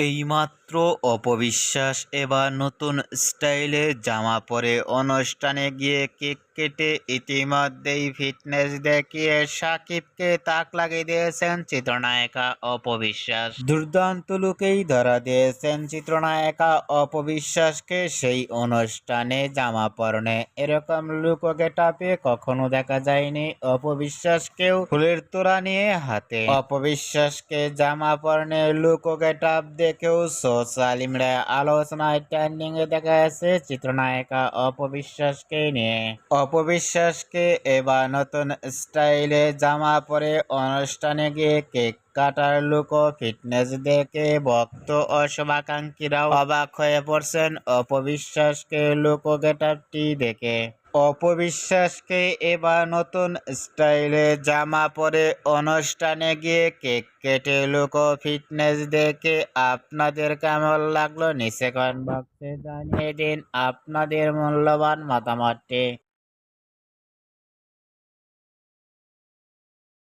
এইমাত্র অপবিশ্বাস এবার নতুন স্টাইলে জামা পরে অনুষ্ঠানে গিয়ে কেক কেটে ইতিমধ্যেই ফিটনেস দেখিয়ে সাকিবকে তাক লাগিয়ে দিয়েছেন চিত্রনায়িকা অপবিশ্বাস। দুর্দান্ত লুকেই ধরা দিয়েছেন চিত্রনায়িকা অপবিশ্বাসকে সেই অনুষ্ঠানে জামা পরনে। এরকম লুক ও গেটআপে কখনো দেখা যায়নি অপবিশ্বাসকেও ফুলের তোড়া নিয়ে হাতে। অপবিশ্বাসকে জামা পরনে লুক ও গেটআপ দেখেও সোশ্যাল মিডিয়ায় আলোচনায় ট্রেন্ডিং এ দেখা যাচ্ছে চিত্রনায়িকা অপবিশ্বাসকে নিয়ে। অপবিশ্বাসকে এবার নতুন স্টাইলে জামা পরে অনুষ্ঠানে গিয়ে কেক কাটার লুক ও ফিটনেস দেখে ভক্ত ও শুভাকাঙ্ক্ষীরাও অবাক হয়ে পড়ছেন অপবিশ্বাসকে লুক ও গেটআপটি দেখে। অপবিশ্বাসকে এবার নতুন স্টাইলে জামা পরে অনুষ্ঠানে গিয়ে কেক কেটে লুক ও ফিটনেস দেখে আপনাদের কেমন লাগলো নিচে কমেন্ট বক্সে জানিয়ে দিন আপনাদের মূল্যবান মতামতটি।